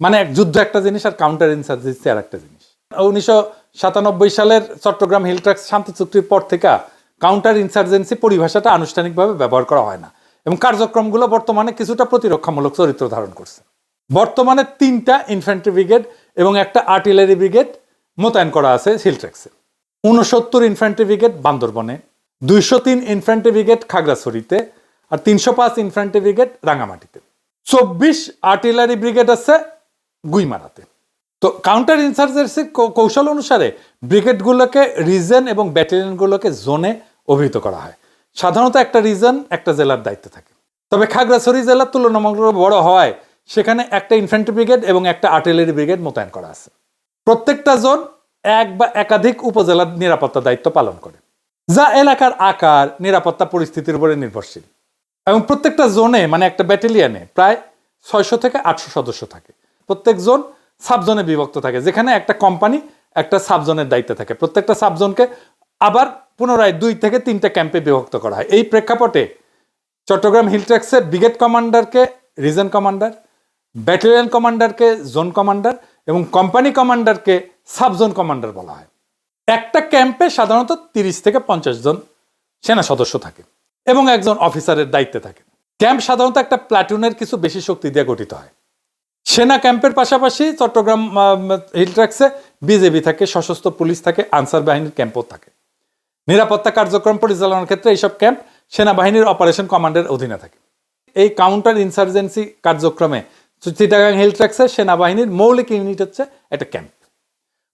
মানে যুদ্ধ একটা জিনিস আর কাউন্টার ইনসার্জেন্সি আর একটা জিনিস। 1997 সালের চট্টগ্রাম হিল ট্যাক্স শান্তি চুক্তির পর থেকে কাউন্টার ইনসার্জেন্সি পরিভাষাটা আনুষ্ঠানিকভাবে ব্যবহার করা হয় না এবং কার্যক্রমগুলো বর্তমানে কিছুটা প্রতিরক্ষামূলক চরিত্র ধারণ করছে। বর্তমানে 3টা ইনফ্যান্ট্রি ব্রিগেড এবং একটা আর্টিলারি ব্রিগেড মোতায়েন করা আছে হিল ট্যাক্সে। 69 ইনফ্যান্ট্রি ব্রিগেড বান্দরবনে, 203 ইনফ্যান্ট্রি ব্রিগেড খাগড়াছড়িতে আর 305 ইনফ্যান্ট্রি ব্রিগেড রাঙামাটিতে। 24 আর্টিলারি ব্রিগেড আছে গুইমারাতে। তো কাউন্টার ইনসার্জেন্সির কৌশল অনুসারে ব্রিগেডগুলোকে রিজন এবং ব্যাটালিয়নগুলোকে জোনে অভিহিত করা হয়। সাধারণত একটা রিজন একটা জেলার দায়িত্বে থাকে। তবে খাগড়াছড়ি জেলা তুলনামূলক বড় হওয়ায় সেখানে একটা ইনফ্যান্ট্রি ব্রিগেড এবং একটা আর্টিলারি ব্রিগেড মোতায়েন করা আছে। প্রত্যেকটা জোন এক বা একাধিক উপজেলার নিরাপত্তা দায়িত্ব পালন করে, যা এলাকার আকার, নিরাপত্তা পরিস্থিতির উপরে নির্ভরশীল। এবং প্রত্যেকটা জোনে মানে একটা ব্যাটালিয়নে প্রায় 600 থেকে 800 সদস্য থাকে। প্রত্যেক জোন সাবজোনে বিভক্ত থাকে, যেখানে একটা কোম্পানি একটা সাবজোনের দায়িত্বে থাকে। প্রত্যেকটা সাবজোনকে আবার পুনরায় 2 থেকে 3টে ক্যাম্পে বিভক্ত করা হয়। এই প্রেক্ষাপটে চট্টগ্রাম হিলট্র্যাক্সের ব্রিগেড কমান্ডারকে রিজন কমান্ডার, ব্যাটালিয়ন কমান্ডারকে জোন কমান্ডার এবং কোম্পানি কমান্ডারকে সাব জোন কমান্ডার বলা হয়। একটা ক্যাম্পে সাধারণত 30 থেকে 50 জন সেনা সদস্য থাকে এবং একজন অফিসারের দায়িত্বে থাকে। ক্যাম্প সাধারণত একটা প্লাটুনের কিছু বেশি শক্তি দিয়ে গঠিত হয়। সেনা ক্যাম্পের পাশাপাশি চট্টগ্রাম হিলট্র্যাক্সে বিজেপি থাকে, সশস্ত্র পুলিশ থাকে, আনসার বাহিনীর ক্যাম্পও থাকে। নিরাপত্তা কার্যক্রম পরিচালনার ক্ষেত্রে এইসব ক্যাম্প সেনাবাহিনীর অপারেশন কমান্ডের অধীনে থাকে। এই কাউন্টার ইনসার্জেন্সি কার্যক্রমে চিটাগাং হিলট্র্যাক্সের সেনাবাহিনীর মৌলিক ইউনিট হচ্ছে একটা ক্যাম্প।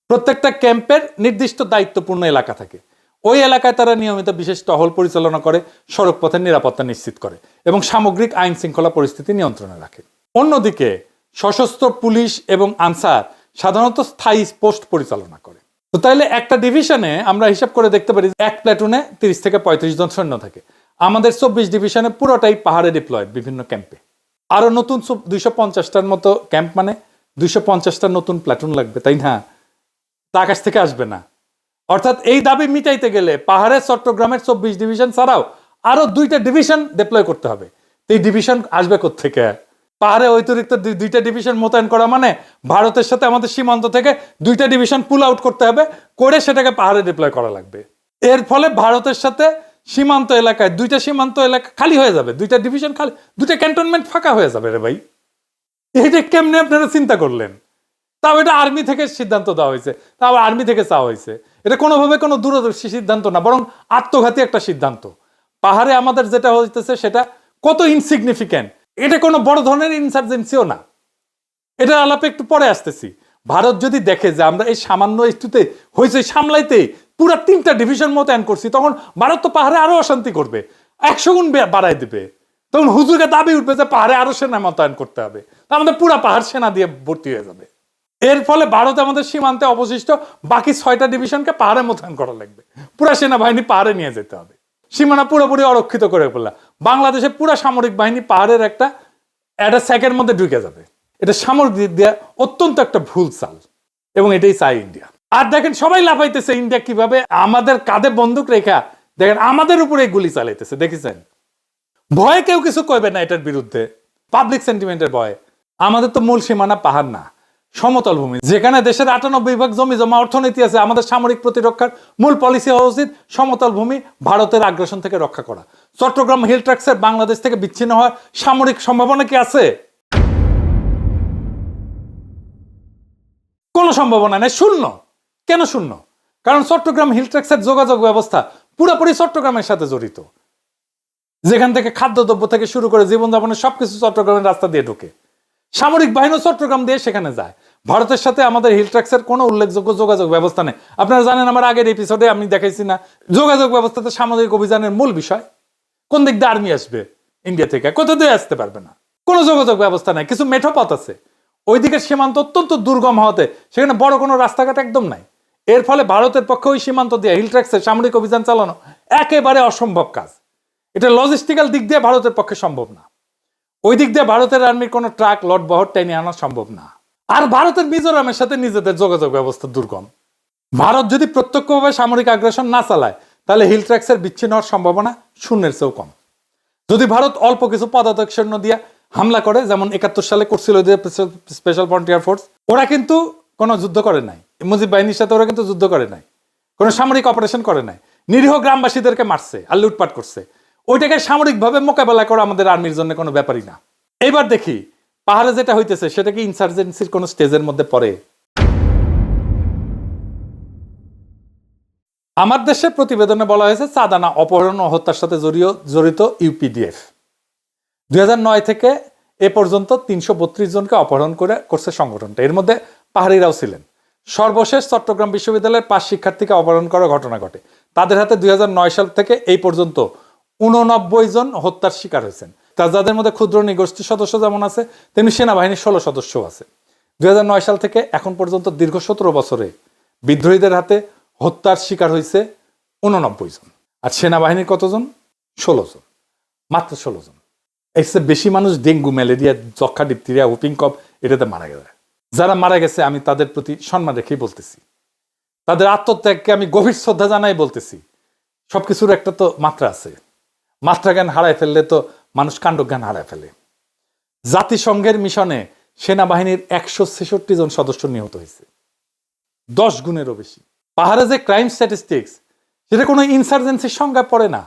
প্রত্যেকটা ক্যাম্পের নির্দিষ্ট দায়িত্বপূর্ণ এলাকা থাকে। ওই এলাকায় তারা নিয়মিত বিশেষ টহল পরিচালনা করে, সড়ক পথের নিরাপত্তা নিশ্চিত করে এবং সামগ্রিক আইন শৃঙ্খলা পরিস্থিতি নিয়ন্ত্রণে রাখে। অন্যদিকে সশস্ত্র পুলিশ এবং আনসার সাধারণত স্থায়ী পোস্ট পরিচালনা করে। তো তাইলে একটা ডিভিশনে আমরা হিসাব করে দেখতে পারি এক প্ল্যাটুনে 30 থেকে 35 জন সৈন্য থাকে। আমাদের 24 ডিভিশনে পুরোটাই পাহাড়ে ডিপ্লয়েড বিভিন্ন ক্যাম্পে। আরো নতুন 250টার মতো ক্যাম্প, মানে 250টা নতুন প্ল্যাটুন লাগবে, তাই না? তা আকাশ থেকে আসবে না। অর্থাৎ এই দাবি মিটাইতে গেলে পাহাড়ের চট্টগ্রামের 24 ডিভিশন ছাড়াও আরো 2টা ডিভিশন ডিপ্লয় করতে হবে। এই ডিভিশন আসবে কোত্থেকে? পাহাড়ে অতিরিক্ত 2টা ডিভিশন মোতায়েন করা মানে ভারতের সাথে আমাদের সীমান্ত থেকে 2টা ডিভিশন পুল আউট করতে হবে, করে সেটাকে পাহাড়ে ডিপ্লয় করা লাগবে। এর ফলে ভারতের সাথে সীমান্ত এলাকায় 2টা সীমান্ত এলাকা খালি হয়ে যাবে, 2টা ডিভিশন খালি, 2টা ক্যান্টনমেন্ট ফাঁকা হয়ে যাবে রে ভাই। এইটা কেমনে আপনারা চিন্তা করলেন? তাও এটা আর্মি থেকে সিদ্ধান্ত দেওয়া হয়েছে, তাও আর্মি থেকে চাওয়া হয়েছে। এটা কোনোভাবে কোনো দূরদর্শী সিদ্ধান্ত না, বরং আত্মঘাতী একটা সিদ্ধান্ত। পাহাড়ে আমাদের যেটা হইতেছে সেটা কত ইনসিগনিফিক্যান্ট, এটা কোনো বড় ধরনের ইনসার্জেন্সিও না। এটা আলাপে একটু পরে আসতেছি। ভারত যদি দেখে যে আমরা এই সামান্য একটুতে হয়েছে সামলাইতে পুরো 3টা ডিভিশন মোতায়েন করছি, তখন ভারত তো পাহাড়ে আরো অশান্তি করবে, 100 গুণ বাড়াই দিবে। তখন হুজুরকে দাবি উঠবে যে পাহাড়ে আরো সেনা মোতায়েন করতে হবে, আমাদের পুরা পাহাড় সেনা দিয়ে ভর্তি হয়ে যাবে। এর ফলে ভারত আমাদের সীমান্তে অবশিষ্ট বাকি 6টা ডিভিশনকে পাহাড়ে মোতায়েন করা লাগবে, পুরা সেনাবাহিনী পাহাড়ে নিয়ে যেতে হবে, সীমানা পুরোপুরি অরক্ষিত করে ফেলা। বাংলাদেশে পুরা সামরিক বাহিনী পাহাড়ের একটা সেকের মধ্যে ঢুকে যাবে। এটা সামরিক দিক দিয়ে অত্যন্ত একটা ভুল চাল, এবং এটাই চাই ইন্ডিয়া। আর দেখেন সবাই লাফাইতেছে ইন্ডিয়া কিভাবে আমাদের কাঁধে বন্দুক রেখা দেখেন আমাদের উপরে গুলি চালাইতেছে, দেখেছেন? ভয়ে কেউ কিছু কইবে না এটার বিরুদ্ধে, পাবলিক সেন্টিমেন্টের ভয়ে। আমাদের তো মূল সীমানা পাহাড় না, সমতল ভূমি, যেখানে দেশের 98% জমি জমা অর্থনীতি আছে। আমাদের সামরিক প্রতিরক্ষার মূল পলিসি হওয়া উচিত সমতল ভূমি ভারতের আগ্রাসন থেকে রক্ষা করা। চট্টগ্রাম হিলট্র্যাক্সের বাংলাদেশ থেকে বিচ্ছিন্ন হওয়ার সামরিক সম্ভাবনা কি আছে? কোনো সম্ভাবনা নেই, শূন্য। কেন শূন্য? কারণ চট্টগ্রাম হিলট্র্যাক্সের যোগাযোগ ব্যবস্থা পুরোপুরি চট্টগ্রামের সাথে জড়িত, যেখান থেকে খাদ্যদ্রব্য থেকে শুরু করে জীবনযাপনের সবকিছু চট্টগ্রামের রাস্তা দিয়ে ঢুকে। সামরিক বাহিনী চট্টগ্রাম দিয়ে সেখানে যায়। ভারতের সাথে আমাদের হিলট্র্যাক্সের কোনো উল্লেখযোগ্য যোগাযোগ ব্যবস্থা নেই। আপনারা জানেন, আমার আগের এপিসোডে আমি দেখাইছি না, যোগাযোগ ব্যবস্থাতে সামরিক অভিযানের মূল বিষয় কোন দিক দিয়ে আর্মি আসবে ইন্ডিয়া থেকে, কোথা দিয়ে আসতে পারবে না, কোনো যোগাযোগ ব্যবস্থা নাই। কিছু মেঠো পথ আছে, ওই দিকের সীমান্ত অত্যন্ত দুর্গম হওয়াতে সেখানে বড় কোনো রাস্তাঘাট একদম নাই। এর ফলে ভারতের পক্ষে ওই সীমান্ত দিয়ে হিলট্র্যাক্সের সামরিক অভিযান চালানো একেবারে অসম্ভব কাজ। এটা লজিস্টিক্যাল দিক দিয়ে ভারতের পক্ষে সম্ভব না। ওই দিক দিয়ে ভারতের আর্মির কোনো ট্রাক লট বহর টেনে আনা সম্ভব না। আর ভারতের মিজোরামের সাথে নিজেদের যোগাযোগ ব্যবস্থা দুর্গম। ভারত যদি প্রত্যক্ষভাবে সামরিক আগ্রাসন না চালায় তাহলে হিলট্র্যাক্সের বিচ্ছিন্ন হওয়ার সম্ভাবনা শূন্যের চেয়েও কম। যদি ভারত অল্প কিছু পদাতিক সৈন্য দিয়ে হামলা করে, যেমন 71 সালে করছিল স্পেশাল ফ্রন্টিয়ার ফোর্স, ওরা কিন্তু কোনো যুদ্ধ করে নাই, মুজিব বাহিনীর সাথে ওরা কিন্তু যুদ্ধ করে নাই, কোনো সামরিক অপারেশন করে নাই, নিরীহ গ্রামবাসীদেরকে মারছে আর লুটপাট করছে। ওইটাকে সামরিকভাবে মোকাবেলা করা আমাদের আর্মির জন্য কোনো ব্যাপারই না। এবার দেখি পাহাড়ে যেটা হইতেছে সেটা কি ইনসার্জেন্সির কোনো স্টেজের মধ্যে পড়ে? আমার দেশের প্রতিবেদনে বলা হয়েছে চাঁদানা অপহরণ ও হত্যার সাথে জড়িত ইউপিডিএফ 2009 থেকে এ পর্যন্ত 332 জনকে অপহরণ করছে সংগঠনটা। এর মধ্যে পাহাড়িরাও ছিলেন। সর্বশেষ চট্টগ্রাম বিশ্ববিদ্যালয়ের 5 শিক্ষার্থীকে অপহরণ করার ঘটনা ঘটে। তাদের হাতে 2009 সাল থেকে এই পর্যন্ত 89 জন হত্যার শিকার হয়েছেন। যাদের মধ্যে ক্ষুদ্র নিগোষ্ঠী সদস্য যেমন আছে, তেমনি সেনাবাহিনীর 16 সদস্য আছে। 2009 সাল থেকে এখন পর্যন্ত দীর্ঘ 17 বছরে বিদ্রোহীদের হাতে হত্যার শিকার হয়েছে 89 জন। আর সেনাবাহিনীর কতজন? 16 জন, মাত্র 16 জন। এর চেয়ে বেশি মানুষ ডেঙ্গু, ম্যালেরিয়া, যক্ষা, ডিপথেরিয়া, হুপিং কফ এটাতে মারা গেছে। যারা মারা গেছে আমি তাদের প্রতি সম্মান রেখেই বলতেছি, তাদের আত্মত্যাগকে আমি গভীর শ্রদ্ধা জানাই বলতেছি সবকিছুর একটা তো মাত্রা আছে, মাত্রা জ্ঞান হারায় ফেললে তো মানুষ কাণ্ডজ্ঞান হারায় ফেলে। জাতিসংঘের মিশনে সেনাবাহিনীর 166 জন সদস্য নিহত হয়েছে, 10 গুণেরও বেশি। পাহাড়ে যে ক্রাইম স্ট্যাটিস্টিক্স, সেটা কোনো ইনসার্জেন্সির সংজ্ঞায় পড়ে না।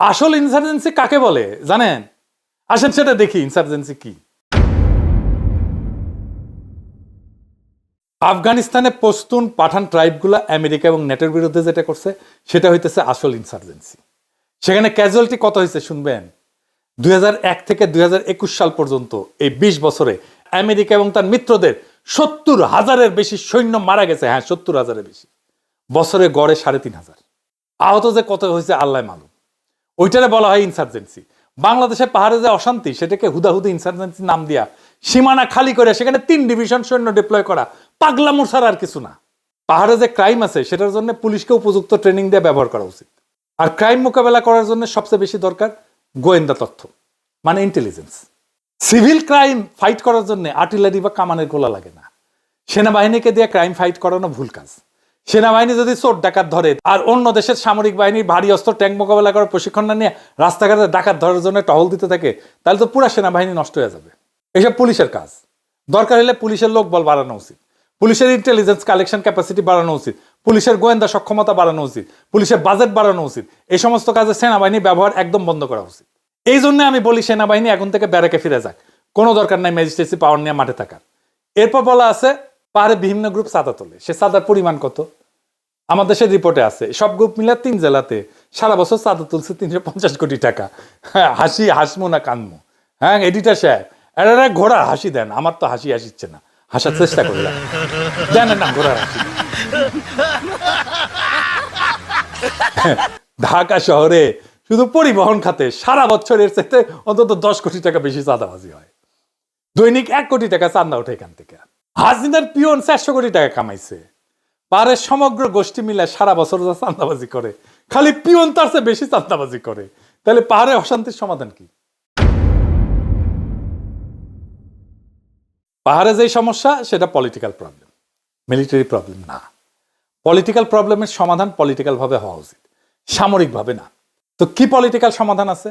আসল ইনসার্জেন্সি কাকে বলে জানেন? আসেন সেটা দেখি ইনসার্জেন্সি কি। আফগানিস্তানে পশতুন পাঠান ট্রাইবগুলো আমেরিকা এবং নেটোর বিরুদ্ধে যেটা করছে সেটা হইতেছে আসল ইনসার্জেন্সি। সেখানে ক্যাজুয়ালিটি কত হয়েছে শুনবেন? 2001 থেকে 2021 সাল পর্যন্ত এই 20 বছরে আমেরিকা এবং তার মিত্রদের 70,000-এর বেশি সৈন্য মারা গেছে। হ্যাঁ, 70,000-এর বেশি, বছরে গড়ে 3,500। আহত যে কত হয়েছে আল্লাহ মালুম। ওইটারে বলা হয় ইনসার্জেন্সি। বাংলাদেশে পাহাড়ে যে অশান্তি, সেটাকে হুদাহুদি ইনসার্জেন্সি নাম দিয়া সীমানা খালি করে সেখানে 3 ডিভিশন সৈন্য ডিপ্লয় করা পাগলামো ছাড়া আর কিছু না। পাহাড়ে যে ক্রাইম আছে সেটার জন্য পুলিশকে উপযুক্ত ট্রেনিং দিয়ে ব্যবহার করা উচিত। আর ক্রাইম মোকাবেলা করার জন্য সবচেয়ে বেশি দরকার গোয়েন্দা তথ্য, মানে ইন্টেলিজেন্স। সিভিল ক্রাইম ফাইট করার জন্য আর্টিলারি বা কামানের গোলা লাগে না। সেনাবাহিনীকে দিয়ে ক্রাইম ফাইট করানো ভুল কাজ। সেনাবাহিনী যদি চোর ডাকাত ধরে আর অন্য দেশের সামরিক বাহিনীর ভারী অস্ত্র ট্যাঙ্ক মোকাবেলা করার প্রশিক্ষণ না নিয়ে রাস্তাঘাটে ডাকাত ধরার জন্য টহল দিতে থাকে, তাহলে তো পুরো সেনাবাহিনী নষ্ট হয়ে যাবে। এসব পুলিশের কাজ। দরকার হলে পুলিশের লোক বল বাড়ানো উচিত, পুলিশের ইন্টেলিজেন্স কালেকশন ক্যাপাসিটি বাড়ানো উচিত, পুলিশের গোয়েন্দা সক্ষমতা বাড়ানো উচিত, পুলিশের বাজেট বাড়ানো উচিত। এই সমস্ত কাজে সেনাবাহিনী ব্যবহার একদম বন্ধ করা উচিত। এই জন্য আমি বলি সেনাবাহিনী এখন থেকে ব্যারাকে ফিরে যাক, কোনো দরকার নাই ম্যাজিস্ট্রেসি পাওয়ার নিয়ে মাঠে থাকার। এরপর বলা আছে পাহাড়ে বিভিন্ন গ্রুপ চাঁদা তোলে, সে চাঁদার পরিমাণ কত? আমার দেশের রিপোর্টে আছে সব গ্রুপ মিলে 3 জেলাতে সারা বছর চাঁদা তুলছে 350 কোটি টাকা। হ্যাঁ, হাসমু না কানমু? হ্যাঁ, এডিটার সাহেব এরা ঘোড়ার হাসি দেন, আমার তো হাসি আসিচ্ছে না, হাসার চেষ্টা করলাম, দেন না ঘোড়ার হাসি। ঢাকা শহরে শুধু পরিবহন খাতে সারা বছরের চাইতে অন্তত 10 কোটি টাকা বেশি চাঁদাবাজি হয়। দৈনিক 1 কোটি টাকা চাঁদা ওঠে এখান থেকে। হাসিনার পিয়ন 400 কোটি টাকা কামাইছে। পাহাড়ের সমগ্র গোষ্ঠী মিলে সারা বছর যা চাঁদাবাজি করে, খালি পিয়ন তার চেয়ে বেশি চাঁদাবাজি করে। তাহলে পাহাড়ে অশান্তির সমাধান কি? পাহাড়ে যেই সমস্যা সেটা পলিটিক্যাল প্রবলেম, মিলিটারি প্রবলেম না। পলিটিক্যাল প্রবলেমের সমাধান পলিটিক্যাল ভাবে হওয়া উচিত, সামরিক ভাবে না। তো কি পলিটিক্যাল সমাধান আছে?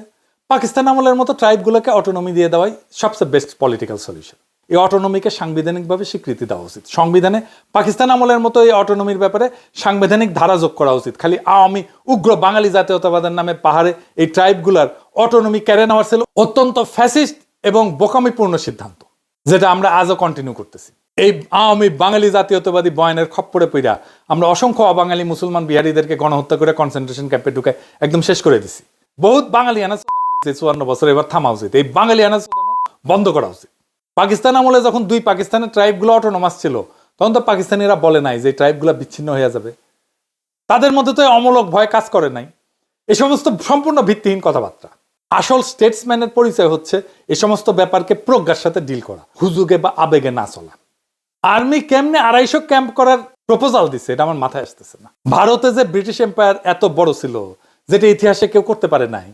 পাকিস্তান আমলের মতো ট্রাইবগুলোকে অটোনমি দিয়ে দেওয়াই সবচেয়ে বেস্ট পলিটিক্যাল সলিউশন। এই অটোনমিকে সাংবিধানিকভাবে স্বীকৃতি দেওয়া উচিত। সংবিধানে পাকিস্তান আমলের মতো এই অটোনমির ব্যাপারে সাংবিধানিক ধারা যোগ করা উচিত। খালি আওয়ামী উগ্র বাঙালি জাতীয়তাবাদের নামে পাহাড়ে এই ট্রাইবগুলার অটোনমি কেড়ে নেওয়ার ছিল অত্যন্ত ফ্যাসিস্ট এবং বোকামিপূর্ণ সিদ্ধান্ত, যেটা আমরা আজও কন্টিনিউ করতেছি। এই আওয়ামী বাঙালি জাতীয়তাবাদী বয়ানের খপ্পরে পইরা আমরা অসংখ্য অবাঙালি মুসলমান বিহারীদেরকে গণহত্যা করে কনসেন্ট্রেশন ক্যাম্পে ঢুকে একদম শেষ করে দিছি। বহুত বাঙালি আনা 54 বছর, এবার থামা উচিত। এই বাঙালি আনা বন্ধ করা উচিত। পাকিস্তান আমলে যখন 2 পাকিস্তানের ট্রাইবগুলো অটোনমাস ছিল, তখন তো পাকিস্তানিরা বলে নাই যে ট্রাইবগুলো বিচ্ছিন্ন হয়ে যাবে। তাদের মধ্যে তো অমূলক ভয় কাজ করে নাই। এই সমস্ত সম্পূর্ণ ভিত্তিহীন কথাবার্তা। আসল স্টেটসম্যানের পরিচয় হচ্ছে এই সমস্ত ব্যাপারকে প্রজ্ঞার সাথে ডিল করা, হুজুগে বা আবেগে না চলা। আর্মি কেমনে 250 ক্যাম্প করার প্রপোজাল দিচ্ছে, এটা আমার মাথায় আসতেছে না। ভারতে যে ব্রিটিশ এম্পায়ার এত বড় ছিল, যেটা ইতিহাসে কেউ করতে পারে নাই।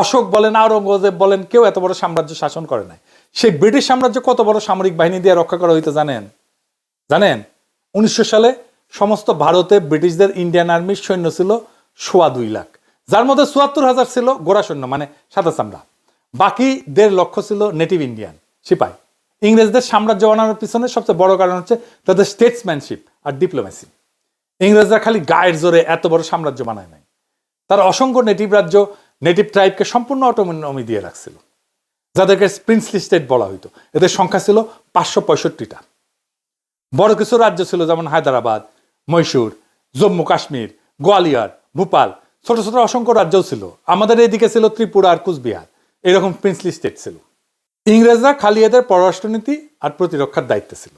অশোক বলেন, আওরঙ্গজেব বলেন, কেউ এত বড় সাম্রাজ্য শাসন করে নাই। সেই ব্রিটিশ সাম্রাজ্য কত বড় সামরিক বাহিনী দিয়ে রক্ষা করা হইতো জানেন? 1900 সালে সমস্ত ভারতে ব্রিটিশদের ইন্ডিয়ান আর্মির সৈন্য ছিল 2.25 লাখ, যার মধ্যে 74,000 ছিল গোড়া সৈন্য, মানে সাদা চামড়া। বাকি 1.5 লক্ষ ছিল নেটিভ ইন্ডিয়ান সিপাই। ইংরেজদের সাম্রাজ্য বানানোর পিছনে সবচেয়ে বড় কারণ হচ্ছে তাদের স্টেটসম্যানশিপ আর ডিপ্লোমেসি। ইংরেজরা খালি গায়ের জোরে এত বড় সাম্রাজ্য বানায় নাই, তারা অসংখ্য নেটিভ রাজ্য, নেটিভ ট্রাইবকে সম্পূর্ণ অটোনমি দিয়ে রাখছিল, যাদেরকে প্রিন্সলি স্টেট বলা হইতো। এদের সংখ্যা ছিল 565টা। বড় কিছু রাজ্য ছিল যেমন হায়দ্রাবাদ, মহীশূর, জম্মু কাশ্মীর, গোয়ালিয়র, ভোপাল। ছোট ছোট অসংখ্য রাজ্যও ছিল। আমাদের এইদিকে ছিল ত্রিপুরা আর কুচবিহার। এরকম প্রিন্সলি স্টেট ছিল। ইংরেজরা খালি এদের পররাষ্ট্রনীতি আর প্রতিরক্ষার দায়িত্ব ছিল,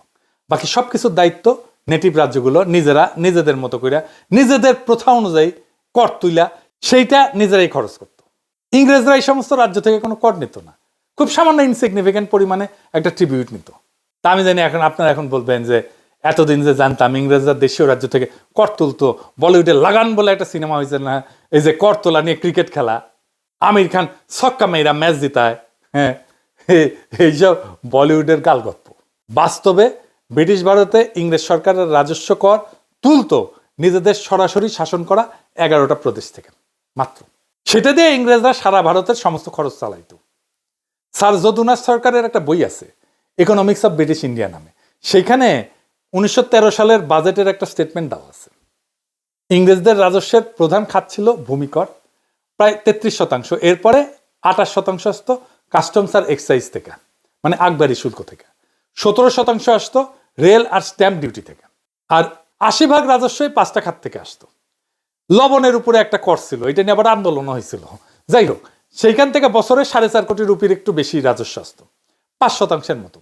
বাকি সবকিছুর দায়িত্ব নেটিভ রাজ্যগুলো নিজেরা নিজেদের মতো করে নিজেদের প্রথা অনুযায়ী কর তুইলা সেইটা নিজেরাই খরচ করত। ইংরেজরা এই সমস্ত রাজ্য থেকে কোনো কর নিত না, খুব সামান্য ইনসিগনিফিকেন্ট পরিমাণে একটা ট্রিবিউট নিত। তা আমি জানি এখন আপনারা এখন বলবেন যে এতদিন যে জানতাম ইংরেজরা দেশীয় রাজ্য থেকে কর তুলতো, বলিউডে লাগান বলে একটা সিনেমা হয়েছে না, এই যে কর তোলা নিয়ে ক্রিকেট খেলা, আমির খান ছক্কা মেয়েরা ম্যাচ জিতায়, হ্যাঁ, এইসব বলিউডের গালগপ্প। বাস্তবে ব্রিটিশ ভারতে ইংরেজ সরকারের রাজস্ব কর তুলতো নিজেদের সরাসরি শাসন করা 11টা প্রদেশ থেকে মাত্র। সেটা দিয়ে ইংরেজরা সারা ভারতের সমস্ত খরচ চালাইত। স্যার যদুনাথ সরকারের একটা বই আছে, ইকোনমিক্স অফ ব্রিটিশ ইন্ডিয়া নামে। সেইখানে 1913 সালের বাজেটের একটা স্টেটমেন্ট দেওয়া আছে। ইংরেজদের রাজস্বের প্রধান খাত ছিল ভূমিকর, প্রায় 33%। এরপরে 28% আসতো কাস্টমস আর এক্সাইজ থেকে, মানে আকবরি শুল্ক থেকে। 17% আসতো রেল আর স্ট্যাম্প ডিউটি থেকে। আর 80% রাজস্বই 5টা খাত থেকে আসতো। লবণের উপরে একটা কর ছিল, এটা নিয়ে আবার আন্দোলন হয়েছিল। যাই হোক, সেইখান থেকে বছরে 4.5 কোটি রুপির একটু বেশি রাজস্ব আসতো, 5% মতো।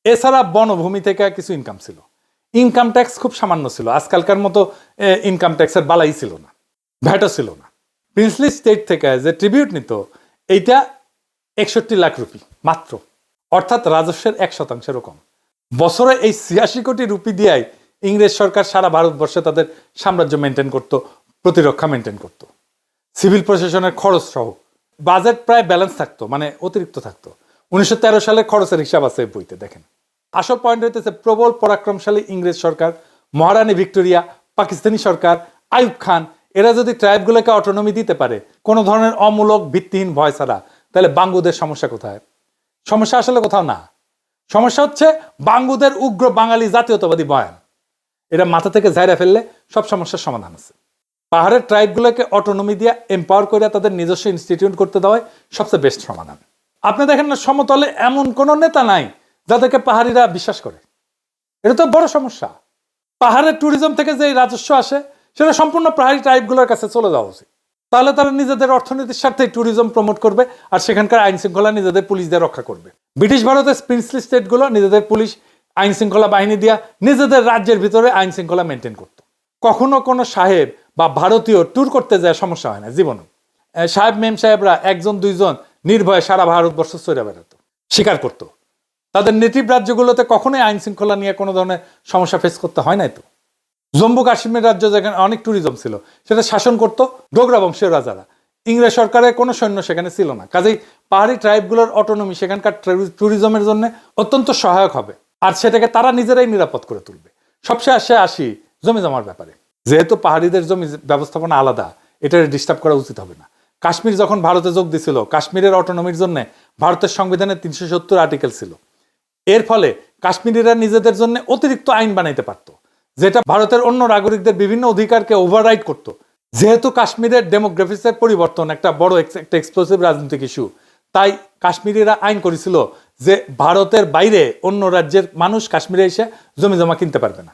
এছাড়া বনভূমি থেকে কিছু ইনকাম ছিল। ইনকাম ট্যাক্স খুব সামান্য ছিল, আজকালকার মতো ইনকাম ট্যাক্সের বালাই ছিল না, ভ্যাটও ছিল না। প্রিন্সলি স্টেট থেকে যে ট্রিবিউট নিত, এইটা 61 লাখ রুপি মাত্র, অর্থাৎ রাজস্বের 1%-এরও কম। বছরে এই 86 কোটি রুপি দিয়াই ইংরেজ সরকার সারা ভারতবর্ষে তাদের সাম্রাজ্য মেনটেন করত, প্রতিরক্ষা মেনটেন করত, সিভিল প্রশাসনের খরচ সহ। বাজেট প্রায় ব্যালেন্স থাকতো, মানে অতিরিক্ত থাকতো। 1913 সালের খরচের হিসাব আছে এই বইতে, দেখেন। আসল পয়েন্ট হইতেছে প্রবল পরাক্রমশালী ইংরেজ সরকার, মহারানী ভিক্টোরিয়া, পাকিস্তানি সরকার, আইয়ুব খান, এরা যদি ট্রাইবগুলোকে অটোনমি দিতে পারে কোনো ধরনের অমূলক ভিত্তিহীন ভয় ছাড়া, তাহলে বাঙ্গুদের সমস্যা কোথায়? সমস্যা আসলে কোথাও না। সমস্যা হচ্ছে বাঙ্গুদের উগ্র বাঙালি জাতীয়তাবাদী বয়ান। এটা মাথা থেকে ঝাইরা ফেললে সব সমস্যার সমাধান আছে। পাহাড়ের ট্রাইবগুলোকে অটোনমি দিয়ে এম্পাওয়ার করে তাদের নিজস্ব ইনস্টিটিউট করতে দেওয়াই সবচেয়ে বেস্ট সমাধান। আপনি দেখেন না, সমতলে এমন কোনো নেতা নাই যাদেরকে পাহাড়িরা বিশ্বাস করে। এটা তো বড় সমস্যা। পাহাড়ের ট্যুরিজম থেকে যে রাজস্ব আসে, সেটা সম্পূর্ণ পাহাড়ি ট্রাইবগুলোর কাছে চলে যাওয়া উচিত। তাহলে তারা নিজেদের অর্থনীতির স্বার্থে ট্যুরিজম প্রমোট করবে, আর সেখানকার আইন শৃঙ্খলা নিজেদের পুলিশ দিয়ে রক্ষা করবে। ব্রিটিশ ভারতের প্রিন্সলি স্টেটগুলো নিজেদের পুলিশ, আইন শৃঙ্খলা বাহিনী দিয়া নিজেদের রাজ্যের ভিতরে আইন শৃঙ্খলা মেনটেন করত। কখনো কোনো সাহেব বা ভারতীয় ট্যুর করতে যায় সমস্যা হয় না জীবনে। সাহেব মেম সাহেবরা 1-2 নির্ভয়ে সারা ভারতবর্ষ চড়ে বেড়াতো, শিকার করতো। তাদের নেটিভ রাজ্যগুলোতে কখনোই আইন শৃঙ্খলা নিয়ে কোনো ধরনের সমস্যা ফেস করতে হয় নাই তো। জম্মু কাশ্মীর রাজ্য যেখানে অনেক ট্যুরিজম ছিল, সেটা শাসন করতো ডোগরা বংশীয় রাজারা। ইংরেজ সরকারের কোনো সৈন্য সেখানে ছিল না। কাজেই পাহাড়ি ট্রাইবগুলোর অটোনমি সেখানকার ট্যুরিজমের জন্য অত্যন্ত সহায়ক হবে, আর সেটাকে তারা নিজেরাই নিরাপদ করে তুলবে। সবশেষে আসি জমি জমার ব্যাপারে। যেহেতু পাহাড়িদের জমি ব্যবস্থাপনা আলাদা, এটা ডিস্টার্ব করা উচিত হবে না। কাশ্মীর যখন ভারতে যোগ দিছিল, কাশ্মীরের অটোনমির জন্য ভারতের সংবিধানে 370 আর্টিকেল ছিল। এর ফলে কাশ্মীরিরা নিজেদের জন্য অতিরিক্ত আইন বানাইতে পারত, যেটা ভারতের অন্য নাগরিকদের বিভিন্ন অধিকারকে ওভাররাইড করত। যেহেতু কাশ্মীরের ডেমোগ্রাফিক্সের পরিবর্তন একটা বড় একটা এক্সপ্লোসিভ রাজনৈতিক ইস্যু, তাই কাশ্মীরিরা আইন করেছিল যে ভারতের বাইরে অন্য রাজ্যের মানুষ কাশ্মীরে এসে জমি জমা কিনতে পারবে না।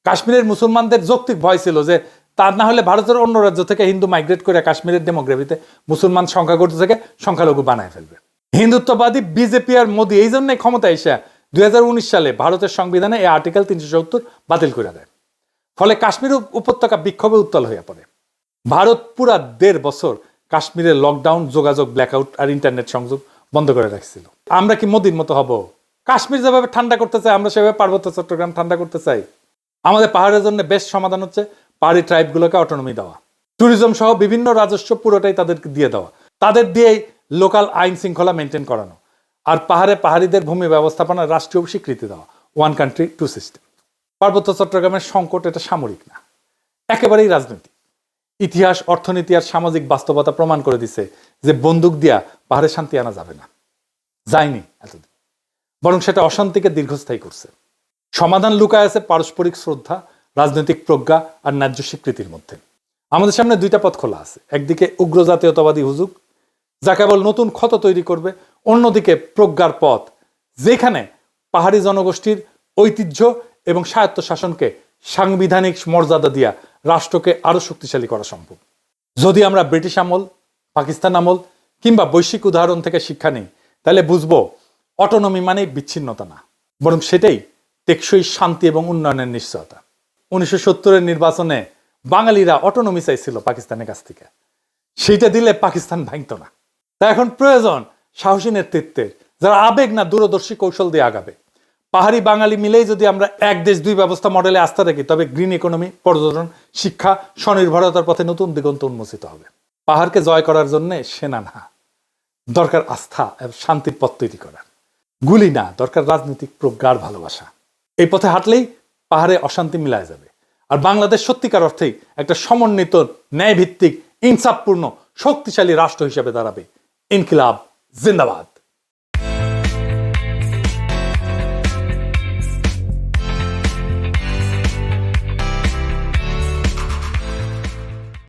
কাশ্মীরের মুসলমানদের যৌক্তিক ভয় ছিল যে তার না হলে ভারতের অন্য রাজ্য থেকে হিন্দু মাইগ্রেট করে কাশ্মীরের ডেমোগ্রাফিতে মুসলমান সংখ্যাগরিষ্ঠ থেকে সংখ্যালঘু বানায় ফেলবে। হিন্দুত্ববাদী বিজেপি আর মোদী এই জন্যই ক্ষমতায় এসে 2019 সালে ভারতের সংবিধানে এই আর্টিকেল 370 বাতিল করে দেয়। ফলে কাশ্মীর উপত্যকা বিক্ষোভে উত্তাল হয়ে পড়ে। ভারত পুরা 1.5 বছর কাশ্মীরের লকডাউন, যোগাযোগ ব্ল্যাকআউট আর ইন্টারনেট সংযোগ বন্ধ করে রাখছিল। আমরা কি মোদির মতো হব? কাশ্মীর যেভাবে ঠান্ডা করতে চাই, আমরা সেভাবে পার্বত্য চট্টগ্রাম ঠান্ডা করতে চাই? আমাদের পাহাড়ের জন্য বেস্ট সমাধান হচ্ছে পাহাড়ি ট্রাইবগুলোকে অটোনমি দেওয়া, ট্যুরিজম সহ বিভিন্ন রাজস্ব পুরোটাই তাদেরকে দিয়ে দেওয়া, তাদের দিয়েই লোকাল আইন শৃঙ্খলা মেনটেন করানো, আর পাহাড়িদের ভূমি ব্যবস্থাপনার রাষ্ট্রীয় স্বীকৃতি দেওয়া, 1 country 2 system। পার্বত্য চট্টগ্রামের সংকট এটা সামরিক না, একেবারেই রাজনৈতিক। ইতিহাস, অর্থনীতি আর সামাজিক বাস্তবতা প্রমাণ করে দিছে যে বন্দুক দিয়া পাহাড়ে শান্তি আনা যাবে না, যায়নি এতদিন, বরং সেটা অশান্তিকে দীর্ঘস্থায়ী করছে। সমাধান লুকায় আছে পারস্পরিক শ্রদ্ধা, রাজনৈতিক প্রজ্ঞা আর ন্যায্য স্বীকৃতির মধ্যে। আমাদের সামনে 2টা পথ খোলা আছে। একদিকে উগ্র জাতীয়তাবাদী হুজুগ, যা কেবল নতুন ক্ষত তৈরি করবে। অন্যদিকে প্রজ্ঞার পথ, যেখানে পাহাড়ি জনগোষ্ঠীর ঐতিহ্য এবং স্বায়ত্ত শাসনকে সাংবিধানিক মর্যাদা দিয়া রাষ্ট্রকে আরো শক্তিশালী করা সম্ভব। যদি আমরা ব্রিটিশ আমল, পাকিস্তান আমল কিংবা বৈশ্বিক উদাহরণ থেকে শিক্ষা নেই, তাহলে বুঝবো অটোনমি মানে বিচ্ছিন্নতা না, বরং সেটাই টেকসই শান্তি এবং উন্নয়নের নিশ্চয়তা। 1970-এর নির্বাচনে বাঙালিরা অটোনমি চাইছিল পাকিস্তানের কাছ থেকে, সেইটা দিলে পাকিস্তান ভাঙত না। তাই এখন প্রয়োজন সাহসী নেতৃত্বের, যারা আবেগ না দূরদর্শী কৌশল দিয়ে আগাবে। পাহাড়ি বাঙালি মিলেই যদি আমরা 1 দেশ 2 ব্যবস্থা মডেলে আস্থা রাখি, তবে গ্রিন ইকোনমি, পর্যটন, শিক্ষা, স্বনির্ভরতার পথে নতুন দিগন্ত উন্মোচিত হবে। পাহাড়কে জয় করার জন্য সেনা না, দরকার আস্থা এবং শান্তির পথ তৈরি করার। গুলি না, দরকার রাজনৈতিক প্রজ্ঞার ভালোবাসা। এই পথে হাঁটলেই পাহাড়ে অশান্তি মিলায় যাবে, আর বাংলাদেশ সত্যিকার অর্থেই একটা সমন্বিত, ন্যায়ভিত্তিক, ইনসাফপূর্ণ, শক্তিশালী রাষ্ট্র হিসেবে দাঁড়াবে। ইনকিলাব জিন্দাবাদ।